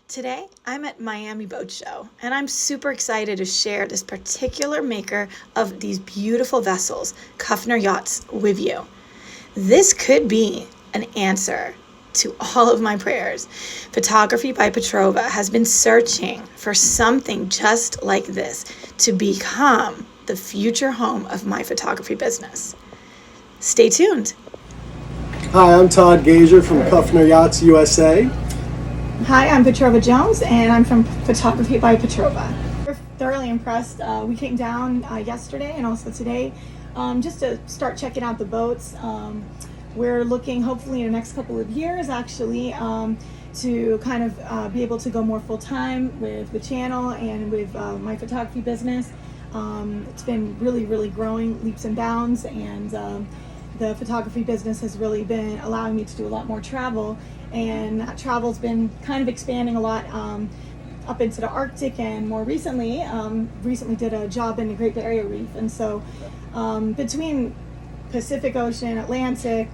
Today, I'm at Miami Boat Show, and I'm super excited to share this particular maker of these beautiful vessels, Kufner Yachts, with you. This could be an answer to all of my prayers. Photography by Petrova has been searching for something just like this to become the future home of my photography business. Stay tuned. Hi, I'm Todd Gager from Kufner Yachts USA. Hi, I'm Petrova Jones, and I'm from Photography by Petrova. We're thoroughly impressed. We came down yesterday and also today just to start checking out the boats. We're looking, hopefully, in the next couple of years, actually, to kind of be able to go more full-time with the channel and with my photography business. It's been really growing leaps and bounds, and the photography business has really been allowing me to do a lot more travel, and that travel's been kind of expanding a lot up into the Arctic, and more recently did a job in the Great Barrier Reef. And so between Pacific Ocean, Atlantic,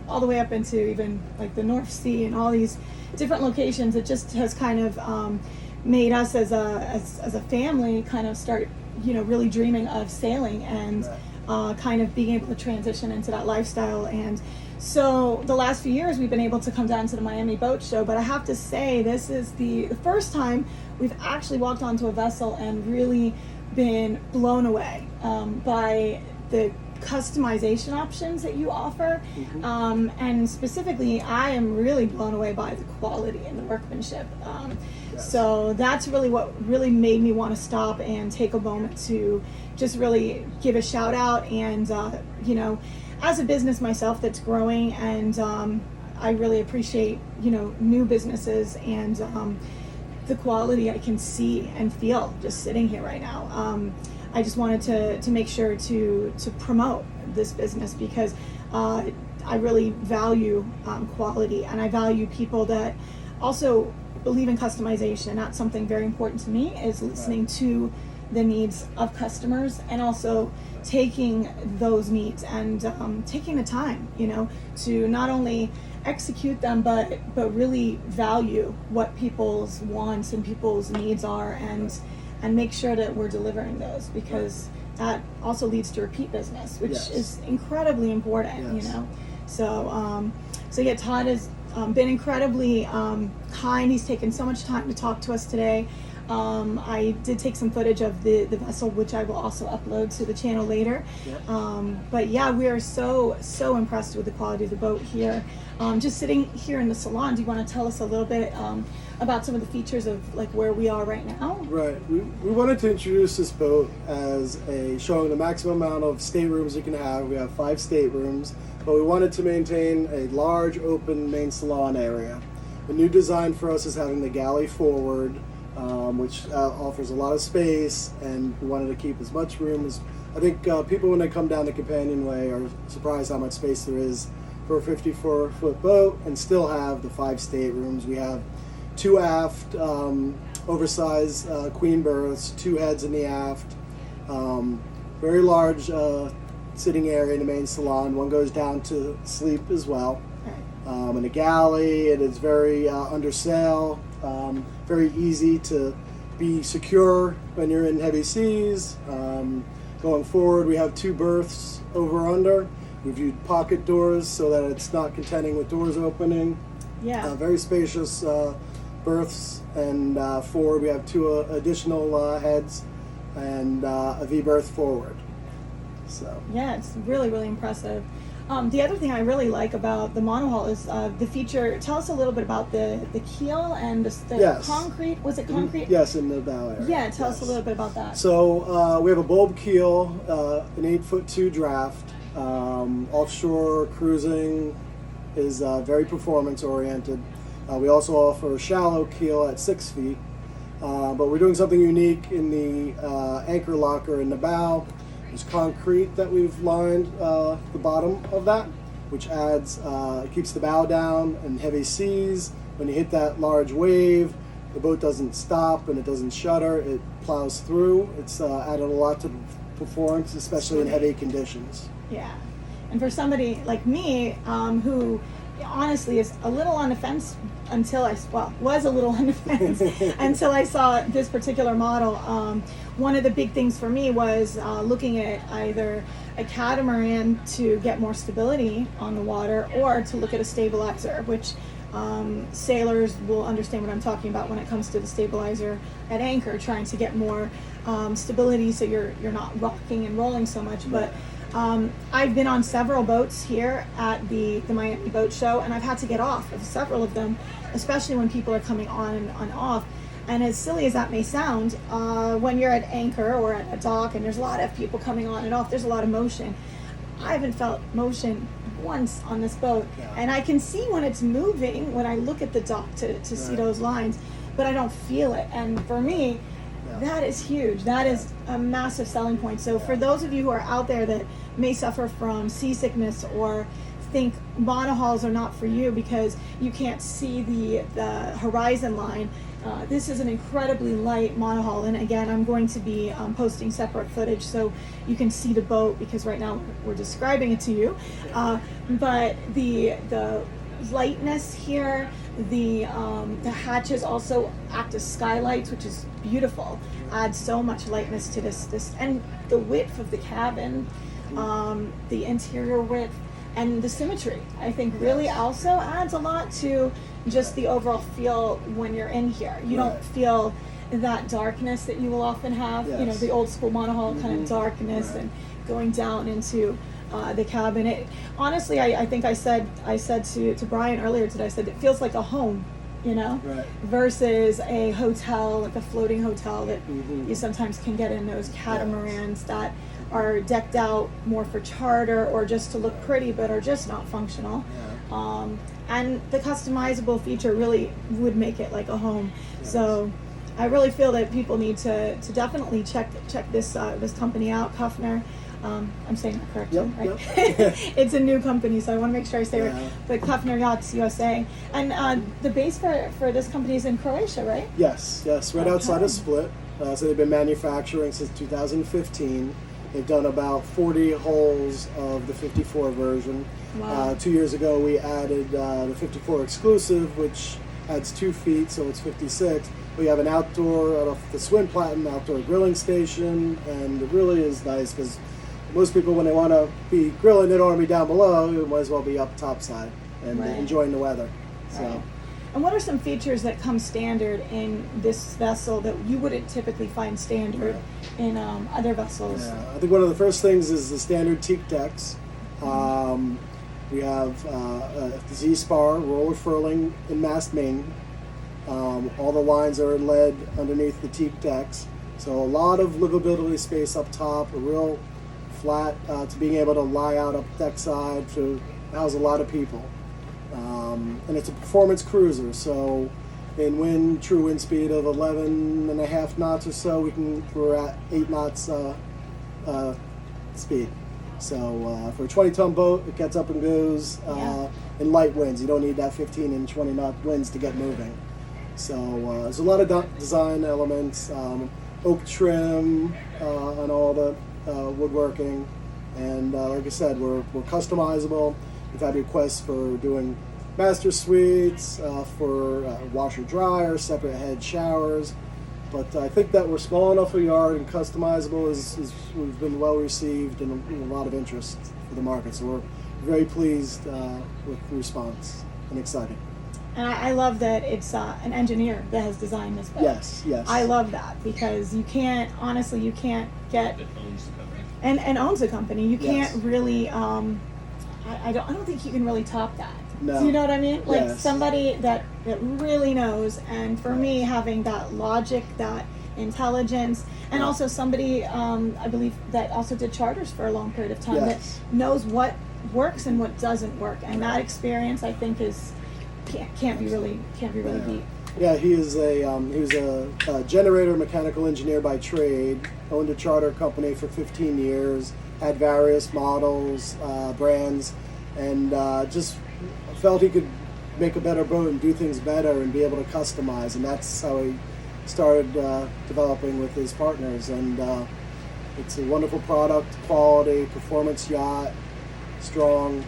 all the way up into even like the North Sea and all these different locations, it just has kind of made us as a family kind of start, really dreaming of sailing and kind of being able to transition into that lifestyle. And so the last few years we've been able to come down to the Miami Boat Show, but I have to say this is the first time we've actually walked onto a vessel and really been blown away by the customization options that you offer. And specifically, I am really blown away by the quality and the workmanship. So that's really what really made me want to stop and take a moment to just really give a shout out. And as a business myself that's growing, and I really appreciate new businesses and the quality I can see and feel just sitting here right now. I just wanted to make sure to promote this business because I really value quality, and I value people that also believe in customization. That's something very important to me, is listening to the needs of customers and also taking those needs and taking the time, to not only execute them, but really value what people's wants and people's needs are, and make sure that we're delivering those, because that also leads to repeat business, which is incredibly important. So yeah, Todd has been incredibly kind. He's taken so much time to talk to us today. I did take some footage of the vessel, which I will also upload to the channel later. But yeah, we are so impressed with the quality of the boat here. Just sitting here in the salon, do you want to tell us a little bit about some of the features of like where we are right now? Right. We wanted to introduce this boat as showing the maximum amount of staterooms you can have. We have 5 staterooms, but we wanted to maintain a large open main salon area. The new design for us is having the galley forward, which offers a lot of space, and we wanted to keep as much room as I think people, when they come down the companionway, are surprised how much space there is for a 54-foot boat, and still have the 5 staterooms. We have 2 aft oversized queen berths, 2 heads in the aft, very large sitting area in the main salon. One goes down to sleep as well. In a galley, it is very under sail, very easy to be secure when you're in heavy seas. Going forward, we have 2 berths over under. We've used pocket doors so that it's not contending with doors opening. Very spacious berths, and forward we have 2 additional heads and a V berth forward. So yeah, it's really impressive. The other thing I really like about the monohull is the feature. Tell us a little bit about the keel and the concrete. Was it concrete? Yes, in the bow area. Yeah, tell us a little bit about that. So we have a bulb keel, an 8'2" draft. Offshore cruising is very performance oriented. We also offer a shallow keel at 6 feet, but we're doing something unique in the anchor locker in the bow. There's concrete that we've lined the bottom of that, which adds, keeps the bow down in heavy seas. When you hit that large wave, the boat doesn't stop and it doesn't shudder, it plows through. It's added a lot to performance, especially in heavy conditions. Yeah, and for somebody like me, who honestly is a little on the fence until was a little on the fence until I saw this particular model. One of the big things for me was looking at either a catamaran to get more stability on the water, or to look at a stabilizer, which sailors will understand what I'm talking about when it comes to the stabilizer at anchor, trying to get more stability so you're not rocking and rolling so much. But I've been on several boats here at the Miami Boat Show, and I've had to get off of several of them, especially when people are coming on and off. And as silly as that may sound, when you're at anchor or at a dock and there's a lot of people coming on and off, there's a lot of motion. I haven't felt motion once on this boat, and I can see when it's moving when I look at the dock to see those lines, but I don't feel it. And for me, that is huge. That is a massive selling point. So for those of you who are out there that may suffer from seasickness or think monohulls are not for you because you can't see the horizon line, this is an incredibly light monohull. And again, I'm going to be posting separate footage so you can see the boat, because right now we're describing it to you. But the lightness here, the hatches also act as skylights, which is beautiful. Adds so much lightness to this, and the width of the cabin, the interior width, and the symmetry, I think really also adds a lot to just the overall feel when you're in here. You don't feel that darkness that you will often have, the old school monohull kind of darkness, and going down into the cabin. Honestly, I think I said to Brian earlier today, I said it feels like a home, versus a hotel, like a floating hotel that you sometimes can get in those catamarans that are decked out more for charter or just to look pretty, but are just not functional. And the customizable feature really would make it like a home. So I really feel that people need to definitely check this company out, Kufner. I'm saying that correctly, right? Yep. It's a new company, so I want to make sure I say it right. But Kufner Yachts USA. And the base for this company is in Croatia, right? Yes, right outside of Split. So they've been manufacturing since 2015. They've done about 40 hulls of the 54 version. Wow. 2 years ago, we added the 54 exclusive, which adds 2 feet, so it's 56. We have an outdoor, the swim platinum outdoor grilling station, and it really is nice because most people, when they want to be grilling, they don't want to be down below. You might as well be up topside and enjoying the weather. So. Right. And what are some features that come standard in this vessel that you wouldn't typically find standard in other vessels? Yeah, I think one of the first things is the standard teak decks. We have the Z-spar roller furling in mast main. All the lines are in lead underneath the teak decks, so a lot of livability space up top, a real flat to being able to lie out up deck side to house a lot of people. And it's a performance cruiser, so in true wind speed of 11.5 knots or so, we're at 8 knots speed. So for a 20-ton boat, it gets up and goes in light winds. You don't need that 15 and 20 knot winds to get moving. So there's a lot of design elements, oak trim on all the woodworking, and like I said, we're customizable. We've had requests for doing master suites, for washer dryer, separate head showers, but I think that we're small enough a yard and customizable we've been well received and a lot of interest for the market. So we're very pleased with the response and excited. And I love that it's an engineer that has designed this boat. Yes. I love that because you can't get It owns the company. and owns a company. You can't really. I don't think you can really top that. No. Do you know what I mean? Like Yes. somebody that really knows. And for me, having that logic, that intelligence, and also somebody I believe that also did charters for a long period of time that knows what works and what doesn't work, and that experience I think can't be really beat. Yeah, he was a generator mechanical engineer by trade, owned a charter company for 15 years, had various models, brands, and just felt he could make a better boat and do things better and be able to customize, and that's how he started developing with his partners. And it's a wonderful product, quality, performance yacht, strong,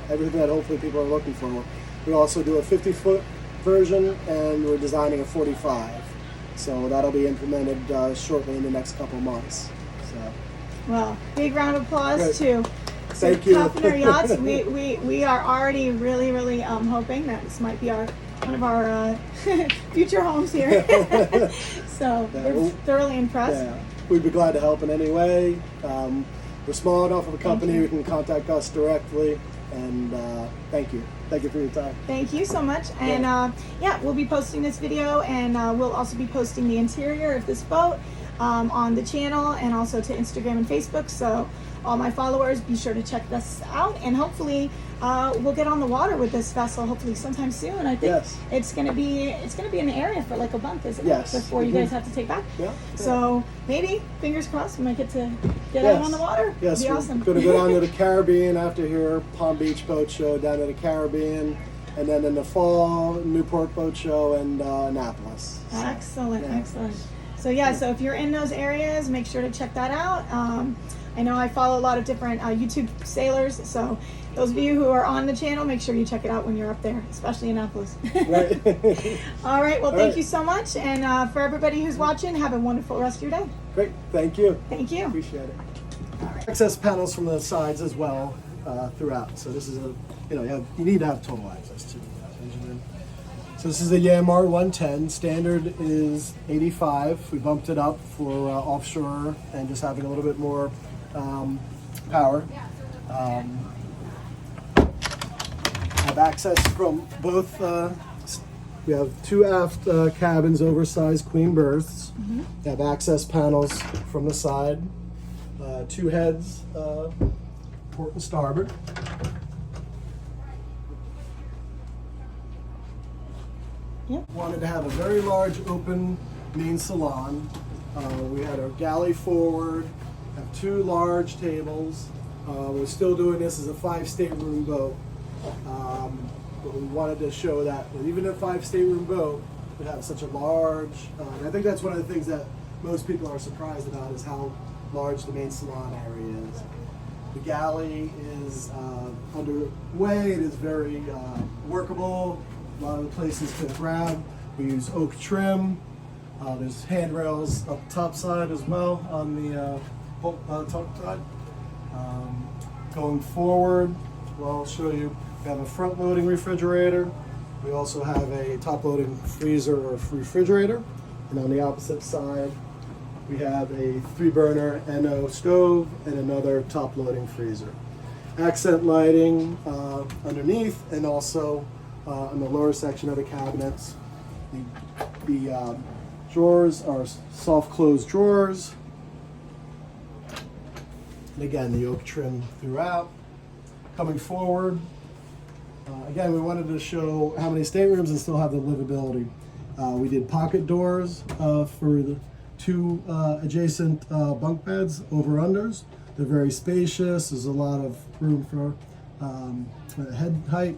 everything that hopefully people are looking for. We also do a 50-foot version, and we're designing a 45. So that'll be implemented shortly in the next couple months. So, well, big round of applause Great. to Thank you. Kufner Yachts. We are already really hoping that this might be one of our future homes here. So Yeah, we're thoroughly impressed. Yeah, we'd be glad to help in any way. We're small enough of a company you can contact us directly. And thank you for your time. Thank you so much. And yeah, we'll be posting this video, and we'll also be posting the interior of this boat on the channel, and also to Instagram and Facebook. So all my followers, be sure to check this out, and hopefully we'll get on the water with this vessel hopefully sometime soon. I think it's gonna be in the area for like a month, isn't it? Before you guys have to take back. Yeah. So maybe, fingers crossed, we might get to get out on the water. Yes, It'd be awesome. We're gonna go down to the Caribbean after here, Palm Beach Boat Show down to the Caribbean, and then in the fall, Newport Boat Show and Annapolis. Excellent. So so if you're in those areas, make sure to check that out. I know I follow a lot of different YouTube sailors, so those of you who are on the channel, make sure you check it out when you're up there, especially Annapolis. Right. All right, well, thank you so much. And for everybody who's watching, have a wonderful rest of your day. Great, thank you. Thank you. Appreciate it. All right. Access panels from the sides as well throughout. So this is you need to have total access to the engine room. So this is a Yanmar 110. Standard is 85. We bumped it up for offshore and just having a little bit more power. Have access from both. We have two aft cabins, oversized queen berths. We have access panels from the side. Two heads, port and starboard. Wanted to have a very large open main salon. We had our galley forward, have two large tables. We're still doing this as a 5-stateroom boat. But we wanted to show that even a 5-stateroom boat would have such a large, and I think that's one of the things that most people are surprised about is how large the main salon area is. The galley is underway. It is very workable. A lot of the places to grab. We use oak trim. There's handrails up the top side as well on the top side. Going forward, well, I'll show you. We have a front-loading refrigerator. We also have a top-loading freezer or refrigerator. And on the opposite side, we have a 3-burner NO stove and another top-loading freezer. Accent lighting underneath, and also in the lower section of the cabinets. The drawers are soft-closed drawers. And again, the oak trim throughout. Coming forward, again, we wanted to show how many staterooms and still have the livability. We did pocket doors for the two adjacent bunk beds, over-unders. They're very spacious. There's a lot of room for head height.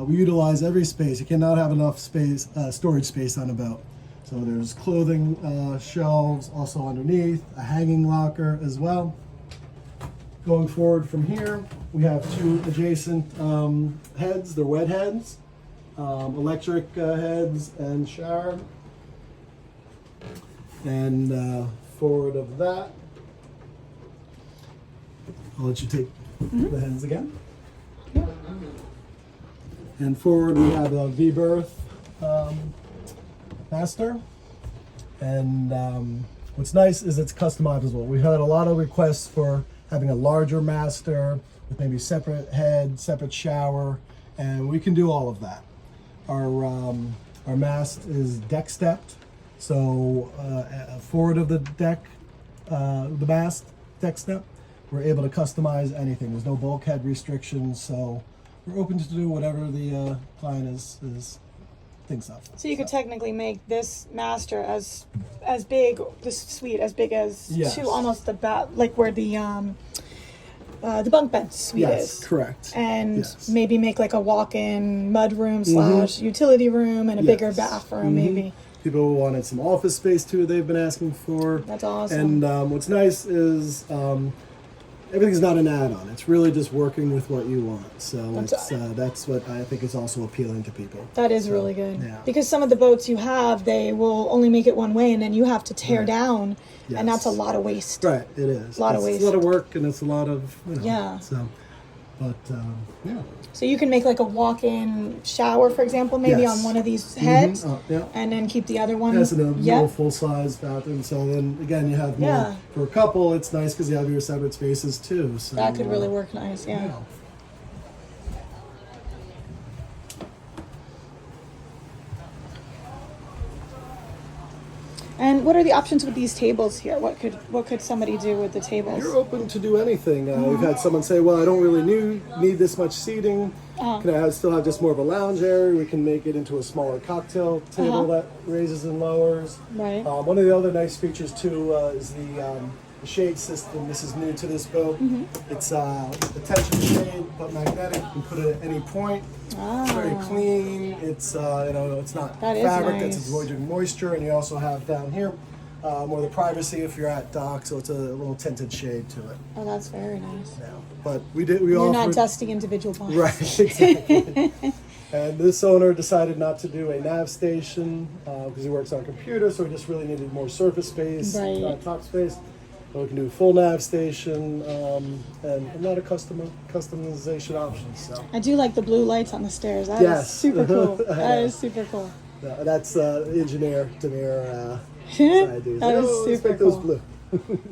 We utilize every space. You cannot have enough space, storage space on a boat. So there's clothing shelves also underneath, a hanging locker as well. Going forward from here, we have two adjacent heads. They're wet heads, electric heads and shower. And forward of that, I'll let you take the heads again. And forward we have a V-berth master. And what's nice is it's customizable. We've had a lot of requests for having a larger master with maybe separate head, separate shower, and we can do all of that. Our mast is deck stepped, so forward of the deck, the mast deck step, we're able to customize anything. There's no bulkhead restrictions, so we're open to do whatever the client is thinks of. So you could technically make this master as big, this suite as big as to almost like where the bunk bed suite is. Yes, correct. And maybe make like a walk-in mud room / utility room and a bigger bathroom maybe. People wanted some office space too. They've been asking for. That's awesome. And what's nice is everything's not an add-on. It's really just working with what you want. So that's what I think is also appealing to people. That is really good. Yeah. Because some of the boats you have, they will only make it one way, and then you have to tear down, Yes. and that's a lot of waste. Right, it is. It's a lot of waste. It's a lot of work, and it's a lot of, Yeah. So, but, yeah. So you can make like a walk-in shower, for example, maybe Yes. on one of these heads, Yeah. and then keep the other one. Yes, and a Yeah. little full-size bathroom. So then, again, you have more. Yeah. For a couple, it's nice because you have your separate spaces, too. So, That could really work nice, yeah. And what are the options with these tables here? What could somebody do with the tables? You're open to do anything. We've had someone say, well, I don't really need this much seating. Can I still have just more of a lounge area? We can make it into a smaller cocktail table that raises and lowers. Right. One of the other nice features, too, is the shade system. This is new to this boat. It's a tension shade, but magnetic. You can put it at any point. It's very clean. It's it's not That is fabric nice. that's avoiding moisture, and you also have down here more the privacy if you're at dock. So it's a little tinted shade to it. Oh, that's very nice. Yeah. But we You're offered, not dusting individual bottles. right, exactly. And this owner decided not to do a nav station because he works on a computer, so he just really needed more surface space, Right. top space. So we can do a full nav station and a lot of customization options. So I do like the blue lights on the stairs. That is Yes. super cool. That is super cool. that's engineer Demir. That is Let's super make those cool. blue.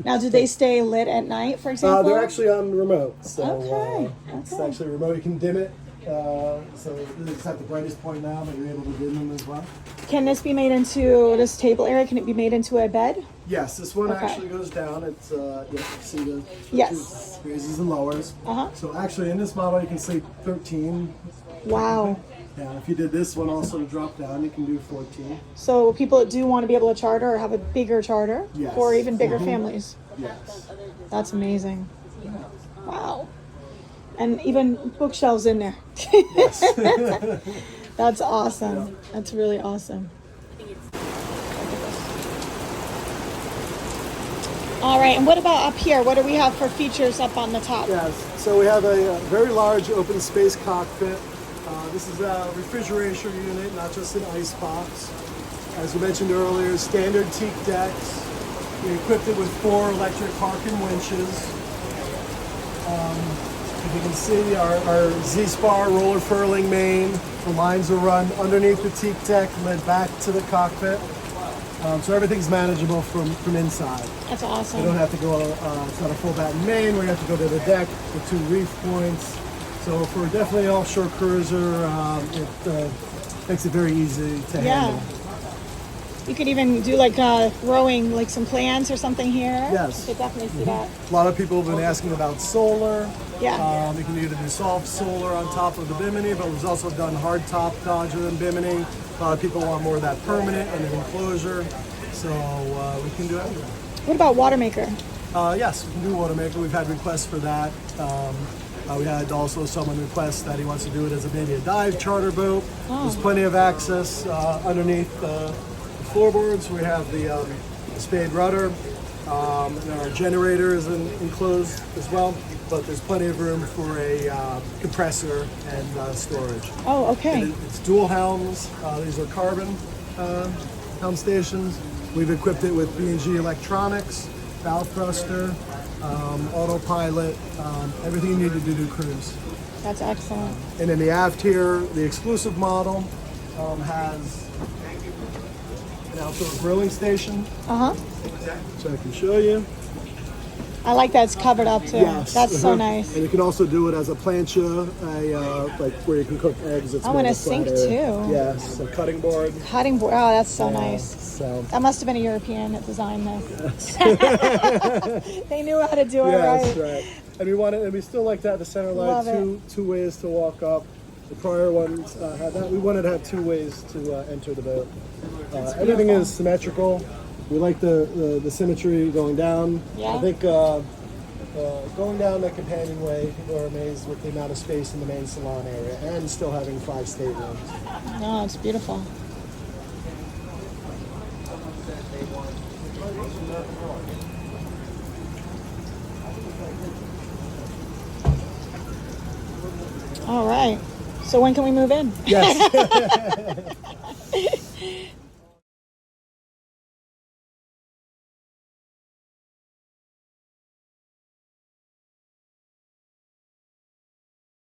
Now, do they stay lit at night, for example? They're actually on remote, so Okay, it's okay. actually remote. You can dim it. So it's at the brightest point now, but you're able to dim them as well. Can this be made into this table area? Can it be made into a bed? Yes, this one Okay. actually goes down. It's you see the Yes. two raises and lowers. Uh-huh. So actually, in this model, you can sleep 13. Wow. Yeah, if you did this one also to drop down, you can do 14. So people that do want to be able to charter or have a bigger charter, Yes. or even bigger families. Yes. That's amazing. Wow. And even bookshelves in there. Yes. That's awesome. That's really awesome. All right, and what about up here? What do we have for features up on the top? Yes. So we have a very large open space cockpit. This is a refrigeration unit, not just an ice box. As we mentioned earlier, standard teak decks. We equipped it with 4 electric Harkin winches. If you can see, our Z-Spar roller furling main. The lines are run underneath the teak deck, led back to the cockpit. So everything's manageable from inside. That's You don't awesome. have to go, it's not a full batten main where you have to go to the deck with 2 reef points. So for definitely an offshore cruiser, it makes it very easy to handle. You could even do like growing like some plants or something here. Yes. You could definitely see that. A lot of people have been asking about solar. Yeah. You can either do soft solar on top of the Bimini, but we've also done hard top Dodger and Bimini. A lot of people want more of that permanent and an enclosure. So we can do everything. What about water maker? Yes, we can do water maker. We've had requests for that. We had also someone request that he wants to do it as maybe a dive charter boat. There's plenty of access underneath the floorboards. We have the spade rudder, and our generator is enclosed as well. But there's plenty of room for a compressor and storage. Oh, okay. And it's dual helms. These are carbon helm stations. We've equipped it with B&G electronics, bow thruster, autopilot, everything you need to do cruise. That's excellent. And in the aft here, the exclusive model has an outdoor grilling station, Uh huh. so I can show you. I like that it's covered up too. Yes. That's so nice. And you can also do it as a plancha, like where you can cook eggs. It's Oh, more and of a sink, flat area. too. Yes, a cutting board. Cutting board. Oh, that's so nice. So That must have been a European that designed this. They knew how to do it yes, right. right. And we want it, and we still like to have the center Love line two ways to walk up. The prior ones had that. We wanted to have 2 ways to enter the boat. Everything beautiful. is symmetrical. We like the symmetry going down. Yeah. I think going down the companionway, people are amazed with the amount of space in the main salon area, and still having 5 staterooms. No, it's beautiful. right. So when can we move in? Yes.